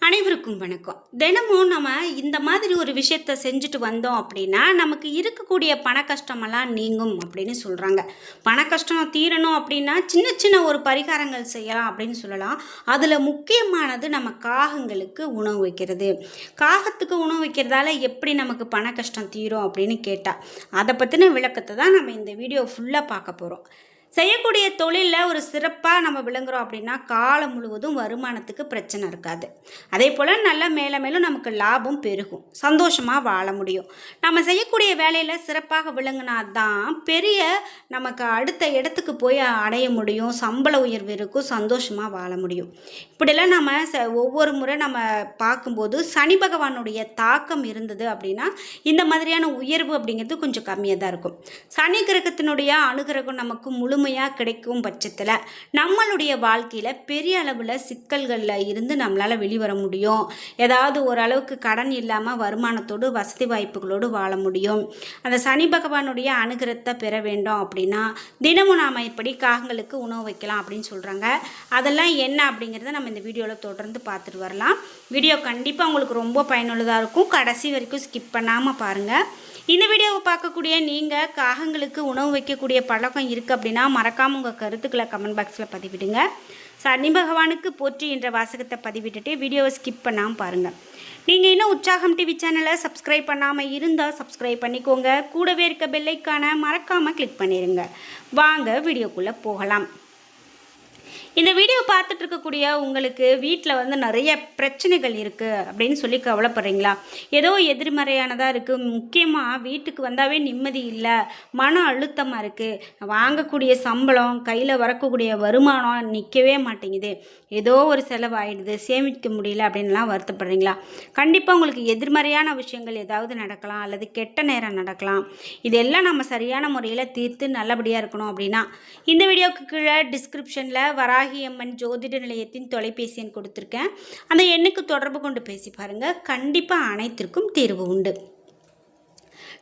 அனைவருக்கும் வணக்கம். தினமும் நம்ம இந்த மாதிரி ஒரு விஷயத்த செஞ்சுட்டு வந்தோம் அப்படின்னா நமக்கு இருக்கக்கூடிய பண கஷ்டமெல்லாம் நீங்கும் அப்படின்னு சொல்கிறாங்க. பண கஷ்டம் தீரணும் அப்படின்னா சின்ன சின்ன ஒரு பரிகாரங்கள் செய்யலாம் அப்படின்னு சொல்லலாம். அதில் முக்கியமானது நம்ம காகங்களுக்கு உணவு வைக்கிறது. காகத்துக்கு உணவு வைக்கிறதால எப்படி நமக்கு பண கஷ்டம் தீரும் அப்படின்னு கேட்டால் அதை பற்றின விளக்கத்தை தான் நம்ம இந்த வீடியோ ஃபுல்லாக பார்க்க போகிறோம். செய்யக்கூடிய தொழிலில் ஒரு சிறப்பாக நம்ம விளங்குறோம் அப்படின்னா காலம் முழுவதும் வருமானத்துக்கு பிரச்சனை இருக்காது. அதே போல் நல்லா மேலே மேலும் நமக்கு லாபம் பெருகும், சந்தோஷமாக வாழ முடியும். நம்ம செய்யக்கூடிய வேலையில் சிறப்பாக விளங்குனா தான் பெரிய நமக்கு அடுத்த இடத்துக்கு போய் அடைய முடியும், சம்பள உயர்வு இருக்கும், சந்தோஷமாக வாழ முடியும். இப்படிலாம் நம்ம ஒவ்வொரு முறை நம்ம பார்க்கும்போது சனி பகவானுடைய தாக்கம் இருந்தது அப்படின்னா இந்த மாதிரியான உயர்வு அப்படிங்கிறது கொஞ்சம் கம்மியாக தான் இருக்கும். சனி கிரகத்தினுடைய அனுகிரகம் நமக்கு முழுமையாக கிடைக்கும் பட்சத்தில் நம்மளுடைய வாழ்க்கையில் பெரிய அளவில் சிக்கல்களில் இருந்து நம்மளால் வெளிவர முடியும். ஏதாவது ஓரளவுக்கு கடன் இல்லாமல் வருமானத்தோடு வசதி வாய்ப்புகளோடு வாழ முடியும். அந்த சனி பகவானுடைய அனுகிரகத்தை பெற வேண்டும் அப்படின்னா தினமும் நாம் இப்படி காகங்களுக்கு உணவு வைக்கலாம் அப்படின்னு சொல்கிறாங்க. அதெல்லாம் என்ன அப்படிங்கிறத நம்ம இந்த வீடியோவில் தொடர்ந்து பார்த்துட்டு வரலாம். வீடியோ கண்டிப்பாக உங்களுக்கு ரொம்ப பயனுள்ளதாக இருக்கும். கடைசி வரைக்கும் ஸ்கிப் பண்ணாமல் பாருங்கள். இந்த வீடியோவை பார்க்கக்கூடிய நீங்கள் காகங்களுக்கு உணவு வைக்கக்கூடிய பழக்கம் இருக்குது அப்படின்னா மறக்காமல் உங்கள் கருத்துக்களை கமெண்ட் பாக்ஸில் பதிவிடுங்க. சனி பகவானுக்கு போற்றி என்ற வாசகத்தை பதிவிட்டுட்டு வீடியோவை ஸ்கிப் பண்ணாமல் பாருங்கள். நீங்கள் இன்னும் உற்சாகம் டிவி சேனலை சப்ஸ்கிரைப் பண்ணாமல் இருந்தால் சப்ஸ்கிரைப் பண்ணிக்கோங்க. கூடவே இருக்க பெல்லைக்கான மறக்காமல் கிளிக் பண்ணிடுங்க. வாங்க வீடியோக்குள்ளே போகலாம். இந்த வீடியோ பார்த்துட்டு இருக்கக்கூடிய உங்களுக்கு வீட்டில் நிறைய பிரச்சனைகள் இருக்குது அப்படின்னு சொல்லி கவலைப்படுறீங்களா? ஏதோ எதிர்மறையானதாக இருக்குது, முக்கியமாக வீட்டுக்கு வந்தாவே நிம்மதி இல்லை, மன அழுத்தமாக இருக்குது, வாங்கக்கூடிய சம்பளம் கையில் வரக்கூடிய வருமானம் நிற்கவே மாட்டேங்குது, ஏதோ ஒரு செலவு ஆகிடுது, சேமிக்க முடியல அப்படின்லாம் வருத்தப்படுறீங்களா? கண்டிப்பாக உங்களுக்கு எதிர்மறையான விஷயங்கள் ஏதாவது நடக்கலாம் அல்லது கெட்ட நேரம் நடக்கலாம். இதெல்லாம் நம்ம சரியான முறையில் தீர்த்து நல்லபடியாக இருக்கணும் அப்படின்னா இந்த வீடியோவுக்கு கீழே டிஸ்கிரிப்ஷனில் வராகியம்மன் ஜோதிட நிலையத்தின் தொலைபேசி எண் கொடுத்துருக்கேன். அந்த எண்ணுக்கு தொடர்பு கொண்டு பேசி பாருங்கள். கண்டிப்பாக அனைத்திற்கும் தீர்வு உண்டு.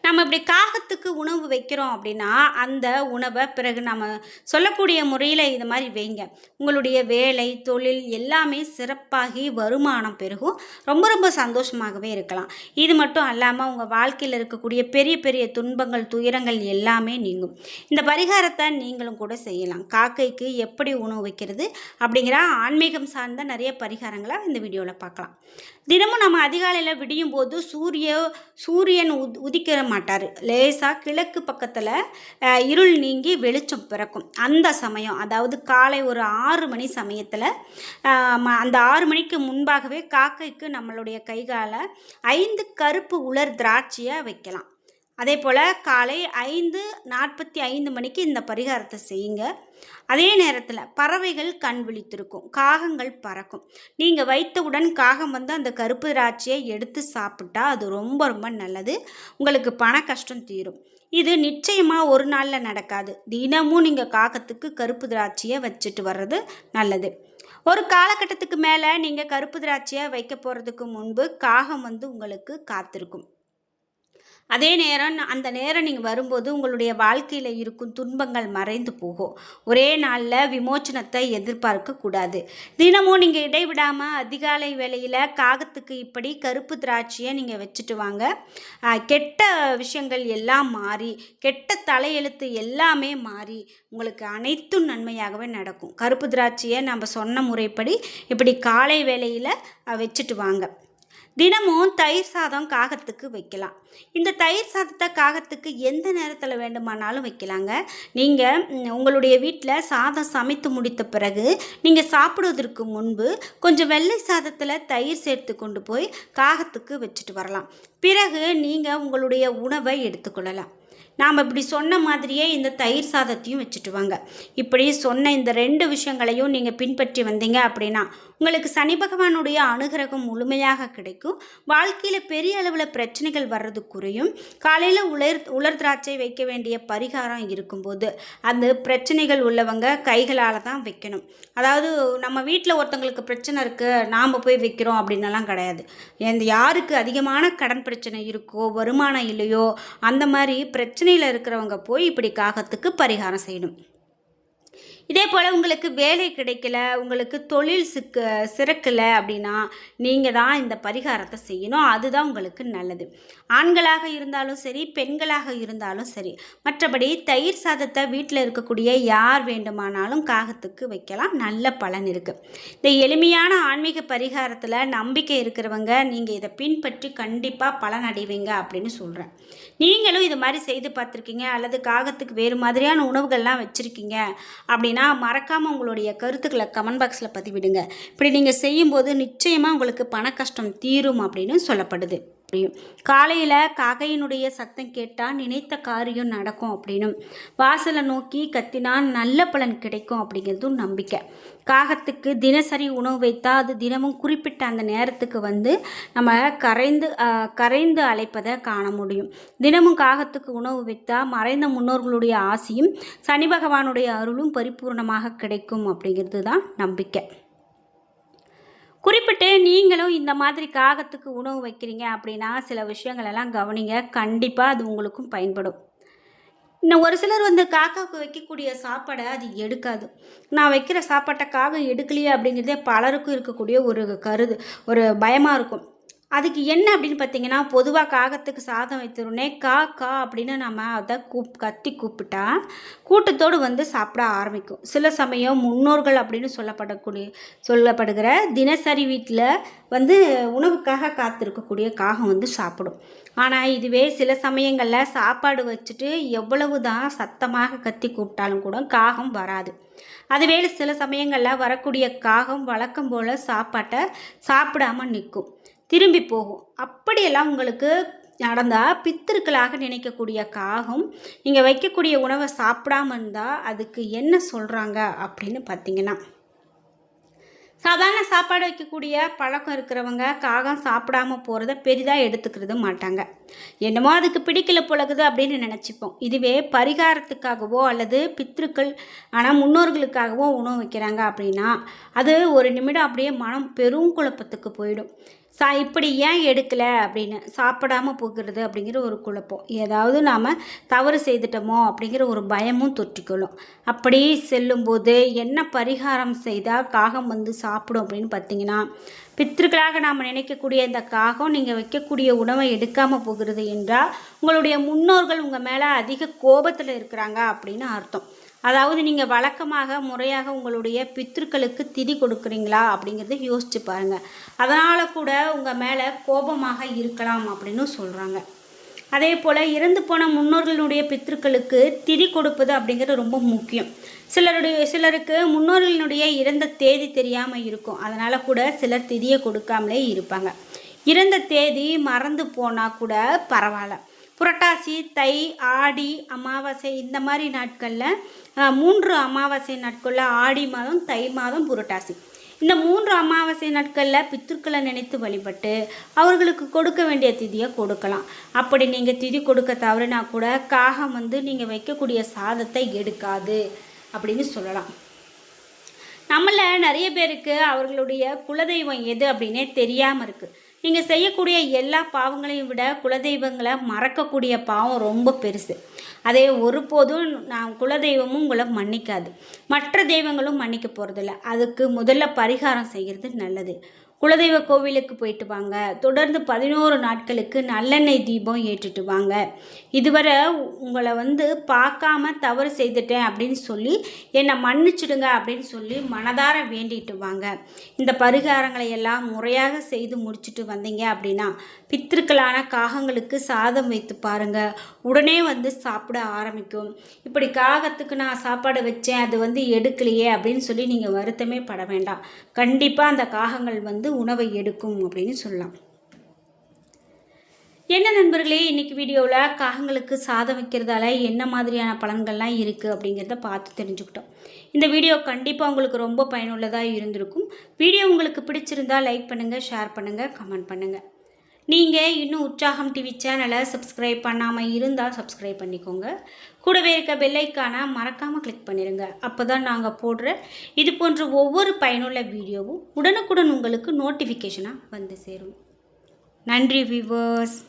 நம்ம இப்படி காகத்துக்கு உணவு வைக்கிறோம் அப்படின்னா அந்த உணவை பிறகு நம்ம சொல்லக்கூடிய முறையில் இது மாதிரி வைங்க. உங்களுடைய வேலை தொழில் எல்லாமே சிறப்பாகி வருமானம் பெருகும், ரொம்ப ரொம்ப சந்தோஷமாகவே இருக்கலாம். இது மட்டும் அல்லாமல் உங்கள் வாழ்க்கையில் இருக்கக்கூடிய பெரிய பெரிய துன்பங்கள் துயரங்கள் எல்லாமே நீங்கும். இந்த பரிகாரத்தை நீங்களும் கூட செய்யலாம். காக்கைக்கு எப்படி உணவு வைக்கிறது அப்படிங்கிற ஆன்மீகம் சார்ந்த நிறைய பரிகாரங்களை இந்த வீடியோவில் பார்க்கலாம். தினமும் நம்ம அதிகாலையில் விடியும் போது சூரியன் உதிக்கிற மாட்டார். லேசாக கிழக்கு பக்கத்தில் இருள் நீங்கி வெளிச்சம் பிறக்கும். அந்த சமயம், அதாவது காலை ஒரு 6 மணி சமயத்தில், அந்த 6 மணிக்கு முன்பாகவே காக்கைக்கு நம்மளுடைய கைகால 5 கருப்பு உலர் திராட்சையை வைக்கலாம். அதே போல் காலை 5:45 மணிக்கு இந்த பரிகாரத்தை செய்யுங்க. அதே நேரத்தில் பறவைகள் கண் விழித்திருக்கும், காகங்கள் பறக்கும். நீங்கள் வைத்தவுடன் காகம் அந்த கருப்பு திராட்சையை எடுத்து சாப்பிட்டா அது ரொம்ப ரொம்ப நல்லது. உங்களுக்கு பண கஷ்டம் தீரும். இது நிச்சயமாக ஒரு நாளில் நடக்காது. தினமும் நீங்கள் காகத்துக்கு கருப்பு திராட்சையை வச்சுட்டு வர்றது நல்லது. ஒரு காலகட்டத்துக்கு மேலே நீங்கள் கருப்பு திராட்சையை வைக்க போகிறதுக்கு முன்பு காகம் உங்களுக்கு காத்திருக்கும். அதே நேரம் அந்த நேரம் நீங்கள் வரும்போது உங்களுடைய வாழ்க்கையில் இருக்கும் துன்பங்கள் மறைந்து போகும். ஒரே நாளில் விமோச்சனத்தை எதிர்பார்க்கக்கூடாது. தினமும் நீங்கள் இடைவிடாமல் அதிகாலை வேளையில் காகத்துக்கு இப்படி கருப்பு திராட்சையை நீங்கள் வச்சுட்டு வாங்க. கெட்ட விஷயங்கள் எல்லாம் மாறி, கெட்ட தலையெழுத்து எல்லாமே மாறி உங்களுக்கு அனைத்தும் நன்மையாகவே நடக்கும். கருப்பு திராட்சையை நம்ம சொன்ன முறைப்படி இப்படி காலை வேளையில் வச்சுட்டு வாங்க. தினமும் தயிர் சாதம் காகத்துக்கு வைக்கலாம். இந்த தயிர் சாதத்தை காகத்துக்கு எந்த நேரத்தில் வேண்டுமானாலும் வைக்கலாங்க. நீங்கள் உங்களுடைய வீட்டில் சாதம் சமைத்து முடித்த பிறகு நீங்கள் சாப்பிடுவதற்கு முன்பு கொஞ்சம் வெள்ளை சாதத்தில் தயிர் சேர்த்து கொண்டு போய் காகத்துக்கு வச்சுட்டு வரலாம். பிறகு நீங்கள் உங்களுடைய உணவை எடுத்துக்கொள்ளலாம். நாம் இப்படி சொன்ன மாதிரியே இந்த தயிர் சாதத்தையும் வச்சுட்டு வாங்க. இப்படி சொன்ன இந்த 2 விஷயங்களையும் நீங்கள் பின்பற்றி வந்தீங்க அப்படின்னா உங்களுக்கு சனி பகவானுடைய அனுகிரகம் முழுமையாக கிடைக்கும். வாழ்க்கையில் பெரிய அளவில் பிரச்சனைகள் வர்றது குறையும். காலையில் உலர் திராட்சை வைக்க வேண்டிய பரிகாரம் இருக்கும்போது அந்த பிரச்சனைகள் உள்ளவங்க கைகளால் தான் வைக்கணும். அதாவது நம்ம வீட்டில் ஒருத்தங்களுக்கு பிரச்சனை இருக்குது நாம் போய் வைக்கிறோம் அப்படின்னலாம் கிடையாது. யாருக்கு அதிகமான கடன் பிரச்சனை இருக்கோ, வருமானம் இல்லையோ, அந்த மாதிரி பிரச்சனையில் இருக்கிறவங்க போய் இப்படி காகத்துக்கு பரிகாரம் செய்யணும். இதே போல் உங்களுக்கு வேலை கிடைக்கல, உங்களுக்கு தொழில் சிறக்கலை அப்படின்னா நீங்கள் தான் இந்த பரிகாரத்தை செய்யணும். அதுதான் உங்களுக்கு நல்லது. ஆண்களாக இருந்தாலும் சரி, பெண்களாக இருந்தாலும் சரி. மற்றபடி தயிர் சாதத்தை வீட்டில் இருக்கக்கூடிய யார் வேண்டுமானாலும் காகத்துக்கு வைக்கலாம். நல்ல பலன் இருக்குது. இந்த எளிமையான ஆன்மீக பரிகாரத்தில் நம்பிக்கை இருக்கிறவங்க நீங்கள் இதை பின்பற்றி கண்டிப்பாக பலன் அடைவீங்க அப்படின்னு சொல்கிறேன். நீங்களும் இது மாதிரி செய்து பார்த்துருக்கீங்க அல்லது காகத்துக்கு வேறு மாதிரியான உணவுகள்லாம் வச்சுருக்கீங்க அப்படின்னா மறக்காமல் உங்களுடைய கருத்துக்களை கமெண்ட் பாக்ஸில் பதிவிடுங்க. இப்படி நீங்கள் செய்யும்போது நிச்சயமாக உங்களுக்கு பண கஷ்டம் தீரும் அப்படின்னு சொல்லப்படுது. காலையில் காகையினுடைய சத்தம் கேட்டால் நினைத்த காரியம் நடக்கும் அப்படின்னும், வாசலை நோக்கி கத்தினால் நல்ல பலன் கிடைக்கும் அப்படிங்கிறதும் நம்பிக்கை. காகத்துக்கு தினசரி உணவு வைத்தா அது தினமும் குறிப்பிட்ட அந்த நேரத்துக்கு வந்து நம்ம கரைந்து அழைப்பதை காண முடியும். தினமும் காகத்துக்கு உணவு வைத்தா மறைந்த முன்னோர்களுடைய ஆசையும் சனி பகவானுடைய அருளும் பரிபூர்ணமாக கிடைக்கும் அப்படிங்கிறது தான் நம்பிக்கை. குறிப்பிட்டு நீங்களும் இந்த மாதிரி காகத்துக்கு உணவு வைக்கிறீங்க அப்படின்னா சில விஷயங்களெல்லாம் கவனிங்க. கண்டிப்பாக அது உங்களுக்கும் பயன்படும். இன்னும் ஒரு சிலர் வந்து காக்காவுக்கு வைக்கக்கூடிய சாப்பாடை அது எடுக்காது. நான் வைக்கிற சாப்பாட்டை காகம் எடுக்கலையே அப்படிங்கிறதே பலருக்கும் இருக்கக்கூடிய ஒரு பயமாக இருக்கும். அதுக்கு என்ன அப்படின்னு பார்த்தீங்கன்னா, பொதுவாக காகத்துக்கு சாதம் வைத்தோடனே கா அப்படின்னு நம்ம அதை கத்தி கூப்பிட்டா கூட்டத்தோடு வந்து சாப்பிட ஆரம்பிக்கும். சில சமயம் முன்னோர்கள் அப்படின்னு சொல்லப்படுகிற தினசரி வீட்டில் வந்து உணவுக்காக காத்திருக்கக்கூடிய காகம் வந்து சாப்பிடும். ஆனால் இதுவே சில சமயங்களில் சாப்பாடு வச்சுட்டு எவ்வளவு தான் சத்தமாக கத்தி கூப்பிட்டாலும் கூட காகம் வராது. அதுவே சில சமயங்களில் வரக்கூடிய காகம் வழக்கம் போல் சாப்பாட்டை சாப்பிடாமல் நிற்கும், திரும்பி போகும். அப்படியெல்லாம் உங்களுக்கு நடந்தால் பித்திருக்களாக நினைக்கக்கூடிய காகம் நீங்கள் வைக்கக்கூடிய உணவை சாப்பிடாமல் இருந்தால் அதுக்கு என்ன சொல்கிறாங்க அப்படின்னு பார்த்தீங்கன்னா, சாதாரண சாப்பாடு வைக்கக்கூடிய பழக்கம் இருக்கிறவங்க காகம் சாப்பிடாம போகிறத பெரிதாக எடுத்துக்கிறது மாட்டாங்க. என்னமோ அதுக்கு பிடிக்கல போலகுது அப்படின்னு நினச்சிப்போம். இதுவே பரிகாரத்துக்காகவோ அல்லது பித்ருக்கள் ஆனால் முன்னோர்களுக்காகவோ உணவு வைக்கிறாங்க அப்படின்னா அது ஒரு நிமிடம் அப்படியே மனம் பெரும் குழப்பத்துக்கு போயிடும். இப்படி ஏன் எடுக்கலை அப்படின்னு சாப்பிடாமல் போகிறது அப்படிங்கிற ஒரு குழப்பம், ஏதாவது நாம் தவறு செய்துட்டோமோ அப்படிங்கிற ஒரு பயமும் தொற்றிக்கொள்ளும். அப்படி செல்லும்போது என்ன பரிகாரம் செய்தால் காகம் வந்து சாப்பிடும் அப்படின்னு பார்த்தீங்கன்னா, பித்திருக்களாக நாம் நினைக்கக்கூடிய இந்த காகம் நீங்கள் வைக்கக்கூடிய உணவை எடுக்காமல் போகிறது என்றால் உங்களுடைய முன்னோர்கள் உங்கள் மேலே அதிக கோபத்தில் இருக்கிறாங்க அப்படின்னு அர்த்தம். அதாவது நீங்கள் வழக்கமாக முறையாக உங்களுடைய பித்ருக்களுக்கு திதி கொடுக்குறீங்களா அப்படிங்கிறத யோசிச்சு பாருங்கள். அதனால் கூட உங்கள் மேலே கோபமாக இருக்கலாம் அப்படின்னு சொல்கிறாங்க. அதே போல் இறந்து போன முன்னோர்களுடைய பித்ருக்களுக்கு திதி கொடுப்பது அப்படிங்கிறது ரொம்ப முக்கியம். சிலருக்கு முன்னோர்களினுடைய இறந்த தேதி தெரியாமல் இருக்கும். அதனால் கூட சிலர் திதியை கொடுக்காமலே இருப்பாங்க. இறந்த தேதி மறந்து போனால் கூட பரவாயில்ல. புரட்டாசி, தை, ஆடி அமாவாசை இந்த மாதிரி நாட்களில் 3 அமாவாசை நாட்களில் ஆடி மாதம், தை மாதம், புரட்டாசி இந்த 3 அமாவாசை நாட்களில் பித்ருக்களை நினைத்து வழிபட்டு அவர்களுக்கு கொடுக்க வேண்டிய திதியை கொடுக்கலாம். அப்படி நீங்கள் திதி கொடுக்க தவறுனா கூட காகம் வந்து நீங்கள் வைக்கக்கூடிய சாதத்தை எடுக்காது அப்படின்னு சொல்லலாம். நம்மள நிறைய பேருக்கு அவர்களுடைய குலதெய்வம் எது அப்படின்னே தெரியாமல் இருக்குது. நீங்கள் செய்யக்கூடிய எல்லா பாவங்களையும் விட குலதெய்வங்களை மறக்கக்கூடிய பாவம் ரொம்ப பெருசு. அதே ஒருபோதும் நான் குலதெய்வமும் உங்களை மன்னிக்காது, மற்ற தெய்வங்களும் மன்னிக்க போகிறதில்ல. அதுக்கு முதல்ல பரிகாரம் செய்கிறது நல்லது. குலதெய்வ கோவிலுக்கு போயிட்டு வாங்க. தொடர்ந்து 11 நாட்களுக்கு நல்லெண்ணெய் தீபம் ஏற்றிட்டு வாங்க. இதுவரை உங்களை வந்து பார்க்காம தவறு செய்துட்டேன் அப்படின்னு சொல்லி என்னை மன்னிச்சிடுங்க அப்படின்னு சொல்லி மனதார வேண்டிட்டு வாங்க. இந்த பரிகாரங்களை எல்லாம் முறையாக செய்து முடிச்சுட்டு வந்தீங்க அப்படின்னா பித்திருக்களான காகங்களுக்கு சாதம் வைத்து பாருங்கள், உடனே வந்து சாப்பிட ஆரம்பிக்கும். இப்படி காகத்துக்கு நான் சாப்பாடு வச்சேன் அது வந்து எடுக்கலையே அப்படின்னு சொல்லி நீங்கள் வருத்தமே பட வேண்டாம். கண்டிப்பாக அந்த காகங்கள் வந்து உணவை எடுக்கும் அப்படின்னு சொல்லலாம். என்ன நண்பர்களே, இன்றைக்கி வீடியோவில் காகங்களுக்கு சாதம் வைக்கிறதால என்ன மாதிரியான பலன்கள்லாம் இருக்குது அப்படிங்கிறத பார்த்து தெரிஞ்சுக்கிட்டோம். இந்த வீடியோ கண்டிப்பாக உங்களுக்கு ரொம்ப பயனுள்ளதாக இருந்திருக்கும். வீடியோ உங்களுக்கு பிடிச்சிருந்தால் லைக் பண்ணுங்கள், ஷேர் பண்ணுங்கள், கமெண்ட் பண்ணுங்கள். நீங்கள் இன்னும் உற்சாகம் டிவி சேனலை சப்ஸ்கிரைப் பண்ணாமல் இருந்தால் சப்ஸ்கிரைப் பண்ணிக்கோங்க. கூடவே இருக்க பெல்லைக்கான மறக்காமல் கிளிக் பண்ணிடுங்க. அப்போ தான் நாங்கள் போடுற இது போன்ற ஒவ்வொரு பயனுள்ள வீடியோவும் உடனுக்குடன் உங்களுக்கு நோட்டிஃபிகேஷனாக வந்து சேரும். நன்றி வியூவர்ஸ்.